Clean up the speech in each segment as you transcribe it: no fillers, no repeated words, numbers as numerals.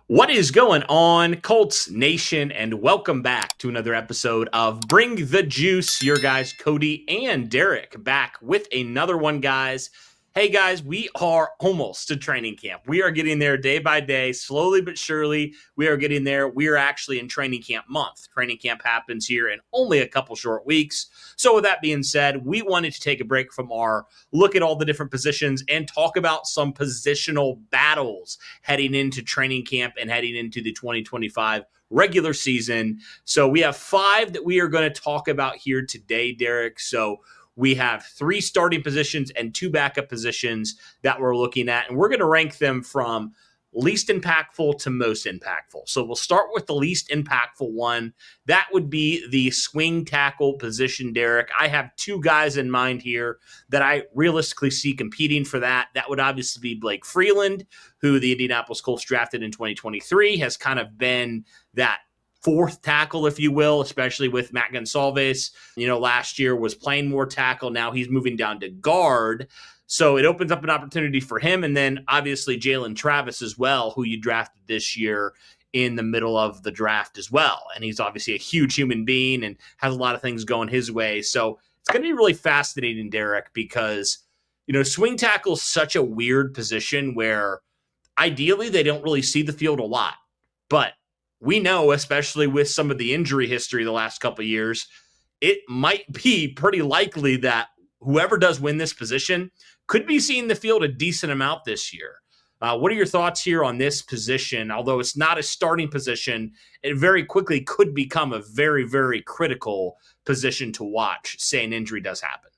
What is going on, Colts Nation, and welcome back to another episode of Bring the Juice. Your guys, Cody and Derek, back with another one, guys. Hey, guys, we are almost to training camp. We are getting there day by day, slowly but surely. We are getting there. We are actually in training camp month. Training camp happens here in only a couple short weeks. So with that being said, we wanted to take a break from our look at all the different positions and talk about some positional battles heading into training camp and heading into the 2025 regular season. So we have 5 that we are going to talk about here today, Derek. So we have 3 starting positions and 2 backup positions that we're looking at, and we're going to rank them from least impactful to most impactful. So we'll start with the least impactful one. That would be the swing tackle position, Derek. I have 2 guys in mind here that I realistically see competing for that. That would obviously be Blake Freeland, who the Indianapolis Colts drafted in 2023, has kind of been that 4th tackle, if you will, especially with Matt Gonsalves. Last year was playing more tackle. Now he's moving down to guard. So it opens up an opportunity for him. And then obviously Jalen Travis as well, who you drafted this year in the middle of the draft as well. And he's obviously a huge human being and has a lot of things going his way. So it's going to be really fascinating, Derek, because, swing tackle is such a weird position where ideally they don't really see the field a lot. But we know, especially with some of the injury history the last couple of years, it might be pretty likely that whoever does win this position could be seeing the field a decent amount this year. What are your thoughts here on this position? Although it's not a starting position, it very quickly could become a very, very critical position to watch, say an injury does happen.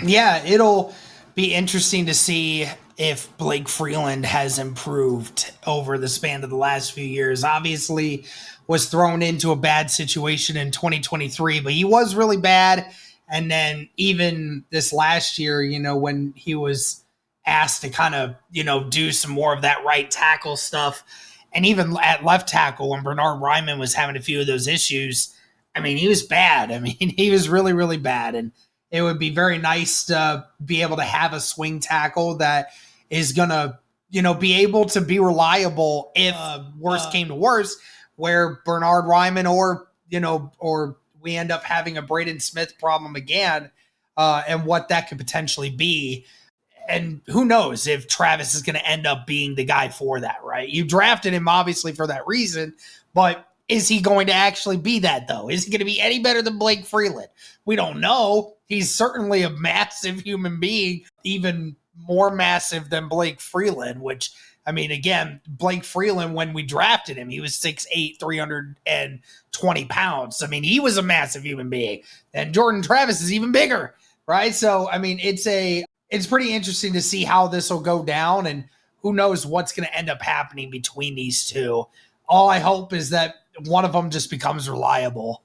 Yeah, it'll be interesting to see if Blake Freeland has improved over the span of the last few years. Obviously, was thrown into a bad situation in 2023, but he was really bad. And then even this last year, when he was asked to kind of, do some more of that right tackle stuff, and even at left tackle when Bernard Ryman was having a few of those issues, he was bad. He was really, really bad. And it would be very nice to be able to have a swing tackle that is going to, be able to be reliable if worst came to worst, where Bernard Ryman or we end up having a Braden Smith problem again, and what that could potentially be. And who knows if Travis is going to end up being the guy for that, right? You drafted him obviously for that reason, but is he going to actually be that, though? Is he going to be any better than Blake Freeland? We don't know. He's certainly a massive human being, even more massive than Blake Freeland, which, again, Blake Freeland, when we drafted him, he was 6'8", 320 pounds. He was a massive human being. And Jordan Travis is even bigger, right? So, it's pretty interesting to see how this will go down, and who knows what's going to end up happening between these two. All I hope is that one of them just becomes reliable.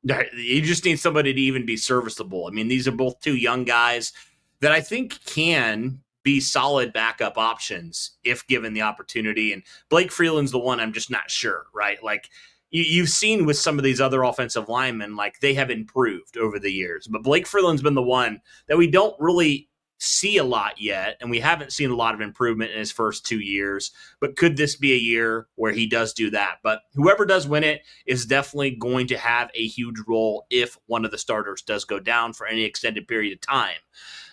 You just need somebody to even be serviceable. These are both 2 young guys that I think can be solid backup options if given the opportunity. And Blake Freeland's the one I'm just not sure, right? Like you've seen with some of these other offensive linemen, like they have improved over the years. But Blake Freeland's been the one that we don't really see a lot yet, and we haven't seen a lot of improvement in his first 2 years. But could this be a year where he does do that? But whoever does win it is definitely going to have a huge role if one of the starters does go down for any extended period of time.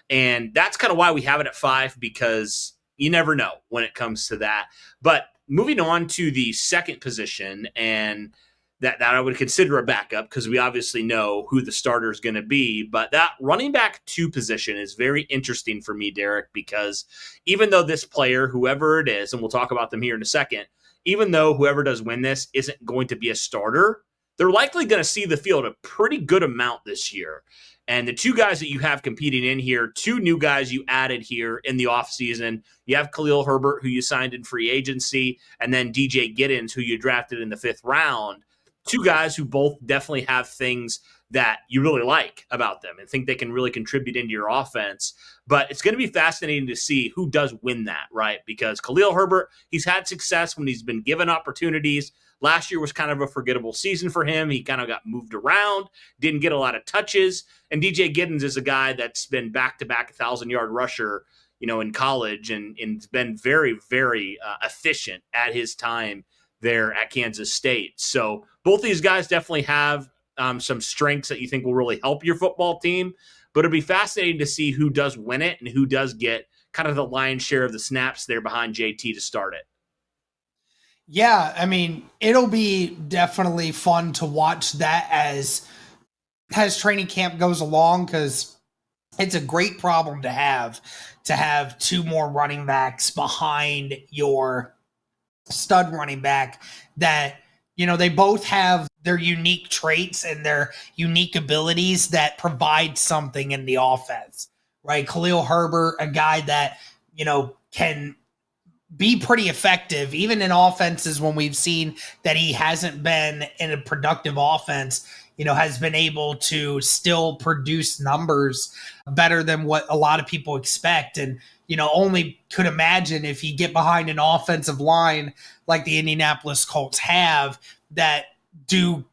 And that's kind of why we have it at 5, because you never know when it comes to that. But moving on to the second position, and that I would consider a backup because we obviously know who the starter is going to be. But that running back 2 position is very interesting for me, Derek, because even though this player, whoever it is, and we'll talk about them here in a second, even though whoever does win this isn't going to be a starter, they're likely going to see the field a pretty good amount this year. And the 2 guys that you have competing in here, 2 new guys you added here in the offseason, you have Khalil Herbert, who you signed in free agency, and then DJ Giddens, who you drafted in the 5th round. 2 guys who both definitely have things that you really like about them and think they can really contribute into your offense. But it's going to be fascinating to see who does win that, right? Because Khalil Herbert, he's had success when he's been given opportunities. Last year was kind of a forgettable season for him. He kind of got moved around, didn't get a lot of touches. And DJ Giddens is a guy that's been back-to-back 1,000-yard rusher, in college, and been very, very efficient at his time there at Kansas State. So both these guys definitely have some strengths that you think will really help your football team. But it'll be fascinating to see who does win it and who does get kind of the lion's share of the snaps there behind JT to start it. Yeah, I mean, it'll be definitely fun to watch that as training camp goes along, because it's a great problem to have two more running backs behind your stud running back that, they both have their unique traits and their unique abilities that provide something in the offense, right? Khalil Herbert, a guy that, can be pretty effective, even in offenses when we've seen that he hasn't been in a productive offense, has been able to still produce numbers better than what a lot of people expect. And, only could imagine if you get behind an offensive line like the Indianapolis Colts have that do,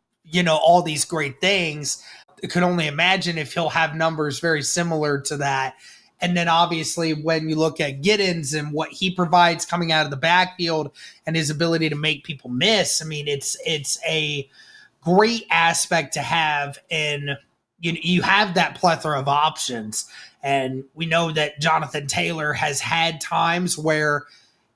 all these great things. I could only imagine if he'll have numbers very similar to that. And then obviously when you look at Giddens and what he provides coming out of the backfield and his ability to make people miss, I mean, it's a great aspect to have. And you have that plethora of options. And we know that Jonathan Taylor has had times where,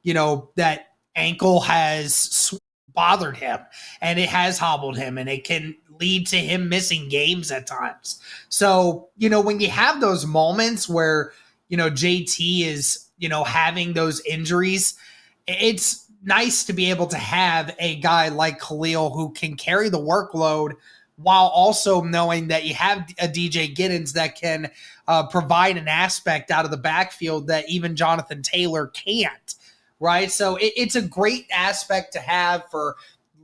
that ankle has bothered him and it has hobbled him, and it can lead to him missing games at times. So, when you have those moments where, JT is, having those injuries, it's nice to be able to have a guy like Khalil who can carry the workload while also knowing that you have a DJ Giddens that can provide an aspect out of the backfield that even Jonathan Taylor can't, right? So it's a great aspect to have for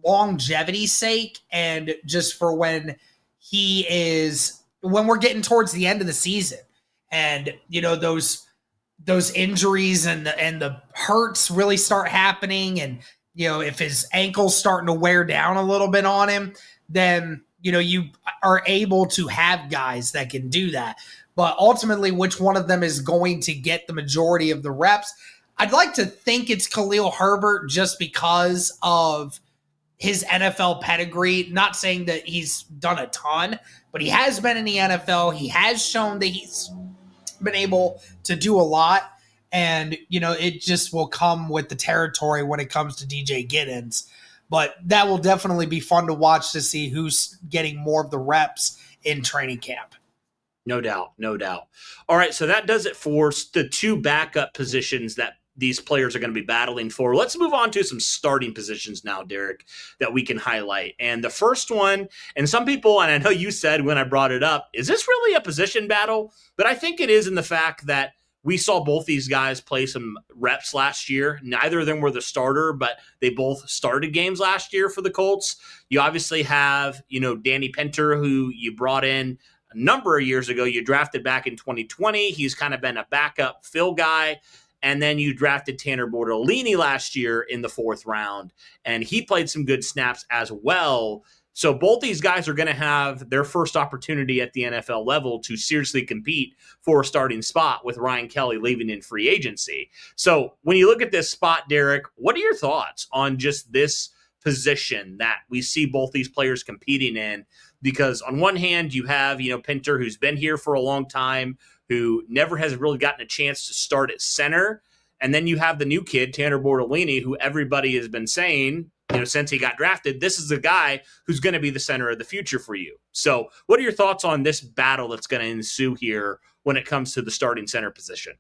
longevity's sake, and just for when we're getting towards the end of the season, and those injuries and the hurts really start happening, and if his ankle's starting to wear down a little bit on him, then you are able to have guys that can do that. But ultimately, which one of them is going to get the majority of the reps? I'd like to think it's Khalil Herbert, just because of his NFL pedigree. Not saying that he's done a ton, but he has been in the NFL. He has shown that he's been able to do a lot. And, it just will come with the territory when it comes to DJ Giddens. But that will definitely be fun to watch, to see who's getting more of the reps in training camp. No doubt. No doubt. All right. So that does it for the two backup positions that these players are going to be battling for. Let's move on to some starting positions now, Derek, that we can highlight. And the first one, and some people, and I know you said when I brought it up, is this really a position battle? But I think it is, in the fact that we saw both these guys play some reps last year. Neither of them were the starter, but they both started games last year for the Colts. You obviously have, Danny Pinter, who you brought in a number of years ago. You drafted back in 2020. He's kind of been a backup fill guy. And then you drafted Tanner Bortolini last year in the 4th round, and he played some good snaps as well. So both these guys are going to have their first opportunity at the NFL level to seriously compete for a starting spot, with Ryan Kelly leaving in free agency. So when you look at this spot, Derek, what are your thoughts on just this position that we see both these players competing in? Because on one hand, you have, Pinter, who's been here for a long time, who never has really gotten a chance to start at center. And then you have the new kid, Tanner Bortolini, who everybody has been saying, since he got drafted, this is the guy who's going to be the center of the future for you. So what are your thoughts on this battle that's going to ensue here when it comes to the starting center position?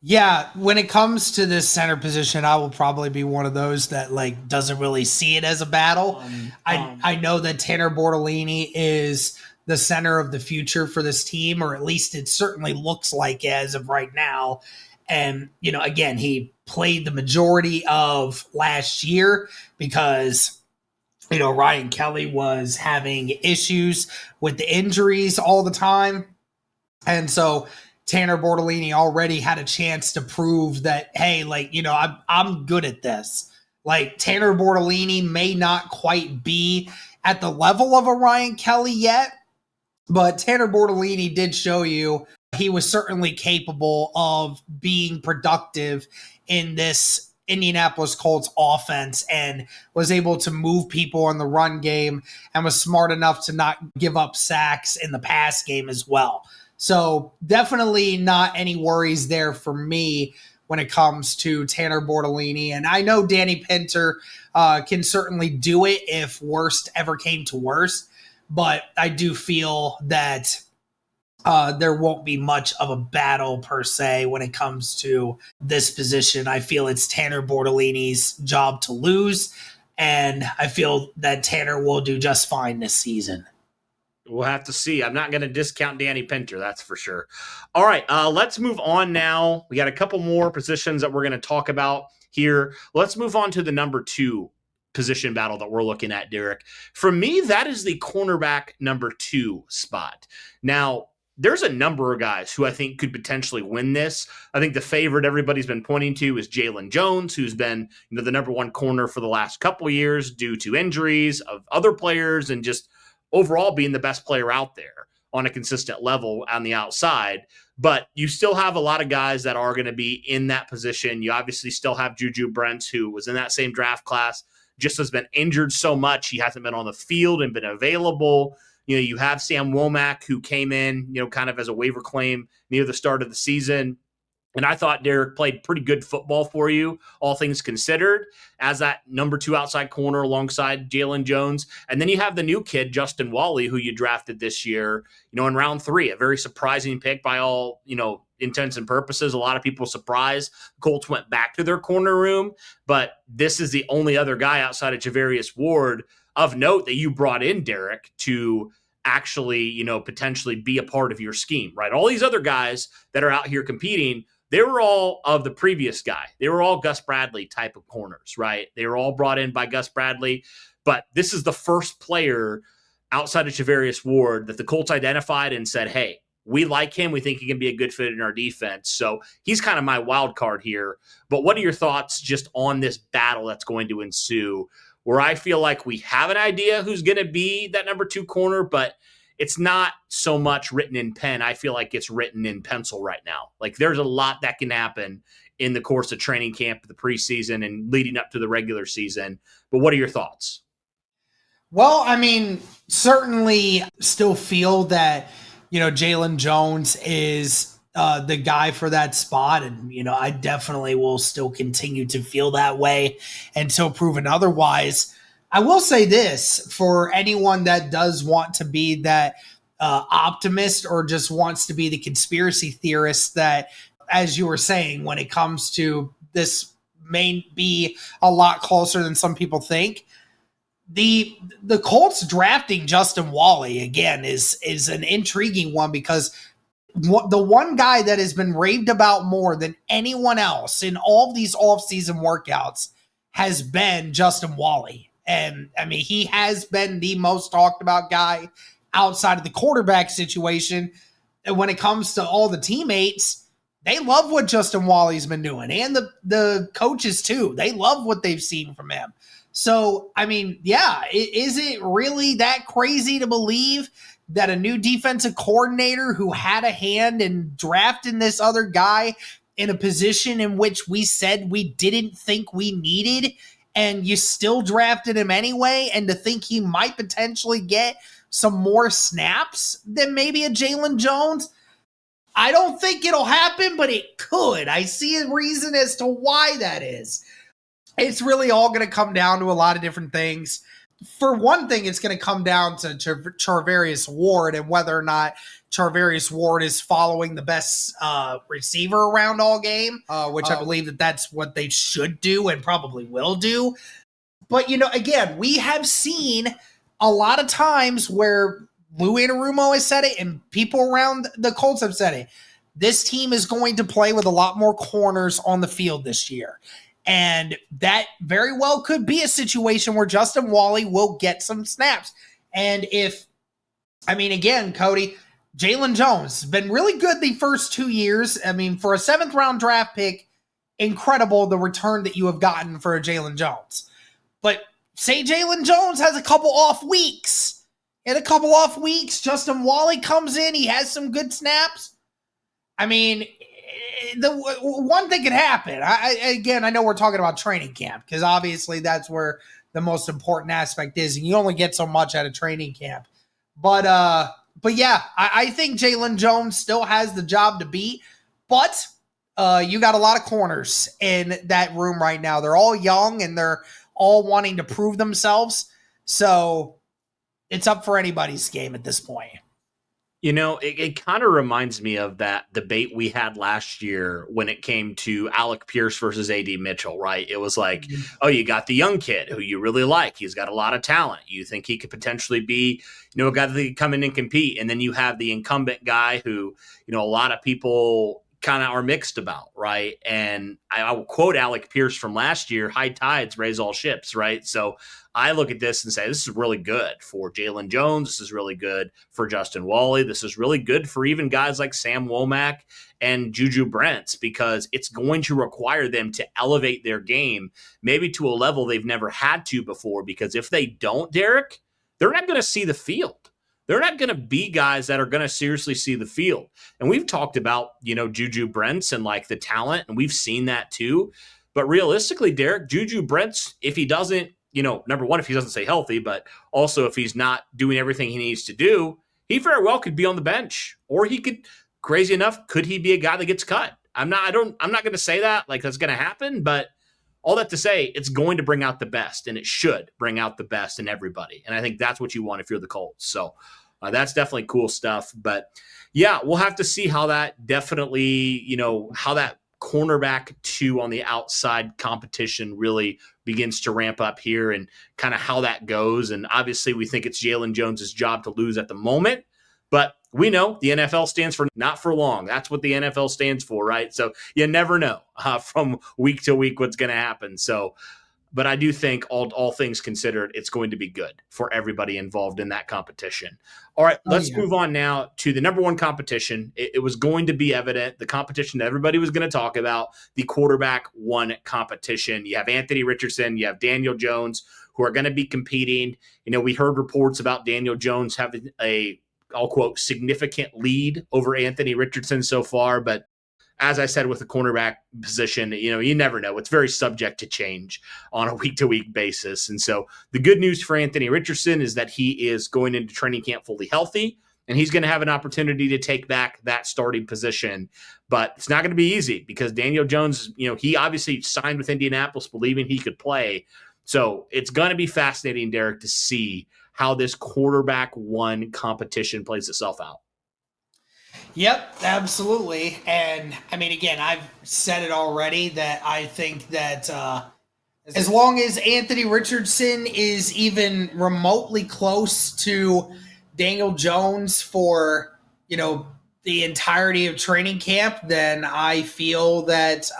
Yeah, when it comes to this center position, I will probably be one of those that doesn't really see it as a battle. I know that Tanner Bortolini is the center of the future for this team, or at least it certainly looks like as of right now. And, again, he played the majority of last year because, Ryan Kelly was having issues with the injuries all the time. And so Tanner Bortolini already had a chance to prove that, hey, I'm good at this. Tanner Bortolini may not quite be at the level of a Ryan Kelly yet, but Tanner Bortolini did show you he was certainly capable of being productive in this Indianapolis Colts offense and was able to move people in the run game and was smart enough to not give up sacks in the pass game as well. So definitely not any worries there for me when it comes to Tanner Bortolini. And I know Danny Pinter can certainly do it if worst ever came to worst, but I do feel that there won't be much of a battle per se when it comes to this position. I feel it's Tanner Bortolini's job to lose, and I feel that Tanner will do just fine this season. We'll have to see. I'm not going to discount Danny Pinter, that's for sure. All right, let's move on now. We got a couple more positions that we're going to talk about here. Let's move on to the number 2 position battle that we're looking at, Derek. For me, that is the cornerback number 2 spot. Now, there's a number of guys who I think could potentially win this. I think the favorite everybody's been pointing to is Jalen Jones, who's been the number 1 corner for the last couple of years due to injuries of other players and just overall being the best player out there on a consistent level on the outside. But you still have a lot of guys that are going to be in that position. You obviously still have Juju Brents, who was in that same draft class, just has been injured so much. He hasn't been on the field and been available. You have Sam Womack, who came in, kind of as a waiver claim near the start of the season. And I thought Derek played pretty good football for you, all things considered, as that number 2 outside corner alongside Jalen Jones. And then you have the new kid, Justin Wally, who you drafted this year, in round 3, a very surprising pick by all, intents and purposes. A lot of people surprised Colts went back to their corner room, but this is the only other guy outside of Javarius Ward of note that you brought in, Derek, to actually, potentially be a part of your scheme, right? All these other guys that are out here competing, they were all of the previous guy. They were all Gus Bradley type of corners, right? They were all brought in by Gus Bradley, but this is the first player outside of Javarius Ward that the Colts identified and said, hey, we like him. We think he can be a good fit in our defense. So he's kind of my wild card here. But what are your thoughts just on this battle that's going to ensue, where I feel like we have an idea who's going to be that number 2 corner, but it's not so much written in pen. I feel like it's written in pencil right now. Like there's a lot that can happen in the course of training camp, the preseason, and leading up to the regular season. But what are your thoughts? Well, I mean, certainly still feel that, Jalen Jones is the guy for that spot. And, I definitely will still continue to feel that way until proven otherwise. I will say this for anyone that does want to be that optimist or just wants to be the conspiracy theorist that, as you were saying, when it comes to this may be a lot closer than some people think. The Colts drafting Justin Wally again is an intriguing one because the one guy that has been raved about more than anyone else in all of these offseason workouts has been Justin Wally. And I mean, he has been the most talked about guy outside of the quarterback situation. And when it comes to all the teammates, they love what Justin Wally's been doing, and the coaches too. They love what they've seen from him. So, I mean, yeah, is it really that crazy to believe that a new defensive coordinator who had a hand in drafting this other guy in a position in which we said we didn't think we needed, and you still drafted him anyway, and to think he might potentially get some more snaps than maybe a Jalen Jones? I don't think it'll happen, but it could. I see a reason as to why that is. It's really all going to come down to a lot of different things. For one thing, it's going to come down to Charvarius Ward and whether or not Charvarius Ward is following the best receiver around all game, which I believe that's what they should do and probably will do. But, again, we have seen a lot of times where Lou Anarumo has said it and people around the Colts have said it. This team is going to play with a lot more corners on the field this year. And that very well could be a situation where Justin Wally will get some snaps. And again, Cody, Jalen Jones has been really good the first 2 years. I mean, for a 7th round draft pick, incredible the return that you have gotten for a Jalen Jones. But say Jalen Jones has a couple off weeks. In a couple off weeks, Justin Wally comes in, he has some good snaps. I mean, the one thing could happen. I know we're talking about training camp because obviously that's where the most important aspect is, and you only get so much out of training camp. But yeah, I think Jalen Jones still has the job to beat, but you got a lot of corners in that room right now. They're all young and they're all wanting to prove themselves. So it's up for anybody's game at this point. It kind of reminds me of that debate we had last year when it came to Alec Pierce versus AD Mitchell, right? It was like, oh, you got the young kid who you really like. He's got a lot of talent. You think he could potentially be, a guy that could come in and compete. And then you have the incumbent guy who, a lot of people kind of are mixed about, right? And I will quote Alec Pierce from last year, high tides raise all ships, right? So I look at this and say, this is really good for Jalen Jones. This is really good for Justin Wally. This is really good for even guys like Sam Womack and Juju Brents, because it's going to require them to elevate their game maybe to a level they've never had to before. Because if they don't, Derek, they're not going to see the field. They're not going to be guys that are going to seriously see the field. And we've talked about, Juju Brents and like the talent, and we've seen that too. But realistically, Derek, Juju Brents, if he doesn't, number one, if he doesn't stay healthy, but also if he's not doing everything he needs to do, he very well could be on the bench, or he could, crazy enough, could he be a guy that gets cut? I'm not going to say that like that's going to happen, but all that to say, it's going to bring out the best, and it should bring out the best in everybody. And I think that's what you want if you're the Colts. So that's definitely cool stuff. But yeah, we'll have to see how that definitely, how that cornerback 2 on the outside competition really begins to ramp up here and kind of how that goes. And obviously we think it's Jalen Jones's job to lose at the moment, but we know the NFL stands for not for long. That's what the NFL stands for, right? So you never know from week to week what's going to happen. So, but I do think all things considered, it's going to be good for everybody involved in that competition. All right, let's move on now to the number one competition. It was going to be evident, the competition that everybody was going to talk about, the quarterback 1 competition. You have Anthony Richardson, you have Daniel Jones, who are going to be competing. We heard reports about Daniel Jones having I'll quote, significant lead over Anthony Richardson so far, but as I said with the cornerback position, you never know. It's very subject to change on a week-to-week basis. And so the good news for Anthony Richardson is that he is going into training camp fully healthy, and he's going to have an opportunity to take back that starting position. But it's not going to be easy because Daniel Jones, he obviously signed with Indianapolis believing he could play. So it's going to be fascinating, Derek, to see how this quarterback 1 competition plays itself out. Yep, absolutely. And I mean, again, I've said it already that I think that as long as Anthony Richardson is even remotely close to Daniel Jones for, the entirety of training camp, then I feel that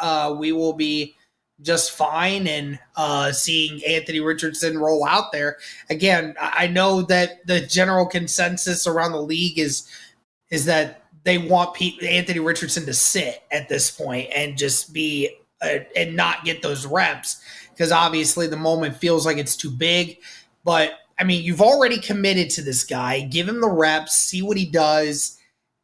we will be just fine and seeing Anthony Richardson roll out there. Again, I know that the general consensus around the league is that they want Anthony Richardson to sit at this point and just be and not get those reps because obviously the moment feels like it's too big. But I mean, you've already committed to this guy. Give him the reps, see what he does,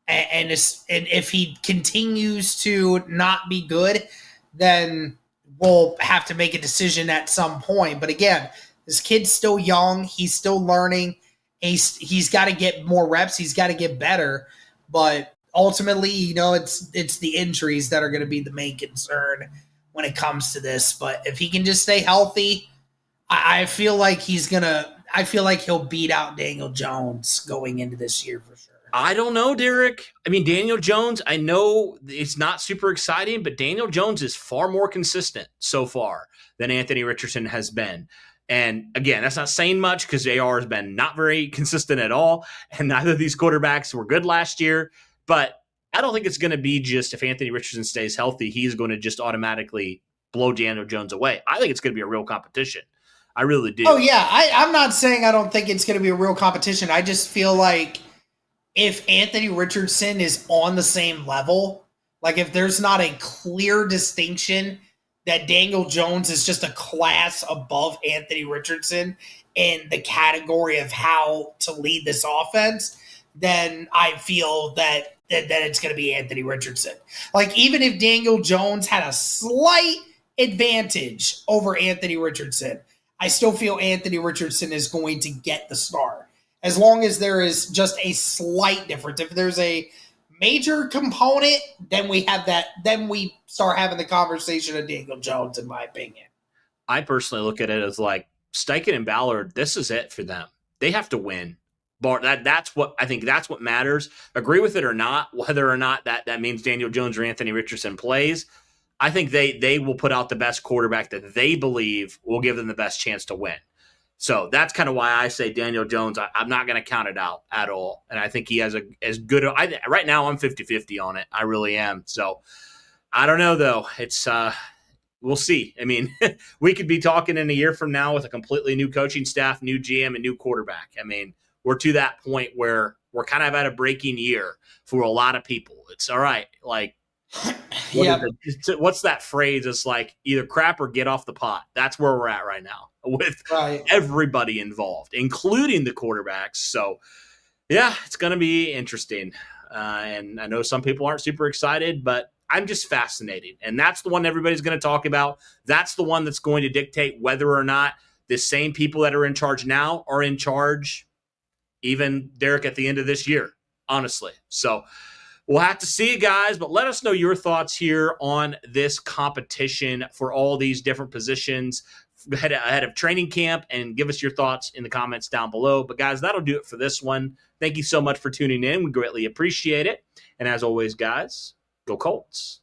and if he continues to not be good, then we'll have to make a decision at some point. But again, this kid's still young. He's still learning. He's got to get more reps. He's got to get better. But ultimately, it's the injuries that are going to be the main concern when it comes to this. But if he can just stay healthy, I feel like he'll beat out Daniel Jones going into this year for sure. I don't know, Derek. I mean, Daniel Jones, I know it's not super exciting, but Daniel Jones is far more consistent so far than Anthony Richardson has been. And again, that's not saying much because JR has been not very consistent at all. And neither of these quarterbacks were good last year. But I don't think it's going to be just if Anthony Richardson stays healthy, he's going to just automatically blow Daniel Jones away. I think it's going to be a real competition. I really do. Oh, yeah. I'm not saying I don't think it's going to be a real competition. I just feel like if Anthony Richardson is on the same level, like if there's not a clear distinction that Daniel Jones is just a class above Anthony Richardson in the category of how to lead this offense, then I feel that that it's going to be Anthony Richardson. Like, even if Daniel Jones had a slight advantage over Anthony Richardson, I still feel Anthony Richardson is going to get the star. As long as there is just a slight difference. If there's a major component, then we have that. Then we start having the conversation of Daniel Jones, in my opinion. I personally look at it as like Steichen and Ballard, this is it for them. They have to win. That's what I think. That's what matters. Agree with it or not, whether or not that means Daniel Jones or Anthony Richardson plays. I think they will put out the best quarterback that they believe will give them the best chance to win. So that's kind of why I say Daniel Jones. I'm not going to count it out at all. And I think he has as good. Right now, I'm 50-50 on it. I really am. So I don't know, though. It's we'll see. I mean, we could be talking in a year from now with a completely new coaching staff, new GM, and new quarterback. I mean, we're to that point where we're kind of at a breaking year for a lot of people. It's all right. Like, what's that phrase? It's like either crap or get off the pot. That's where we're at right now with everybody involved, including the quarterbacks. So, yeah, it's going to be interesting. And I know some people aren't super excited, but I'm just fascinated. And that's the one everybody's going to talk about. That's the one that's going to dictate whether or not the same people that are in charge now are in charge, even Derek, at the end of this year, honestly. So we'll have to see, guys, but let us know your thoughts here on this competition for all these different positions ahead of training camp, and give us your thoughts in the comments down below. But, guys, that'll do it for this one. Thank you so much for tuning in. We greatly appreciate it. And as always, guys, go Colts.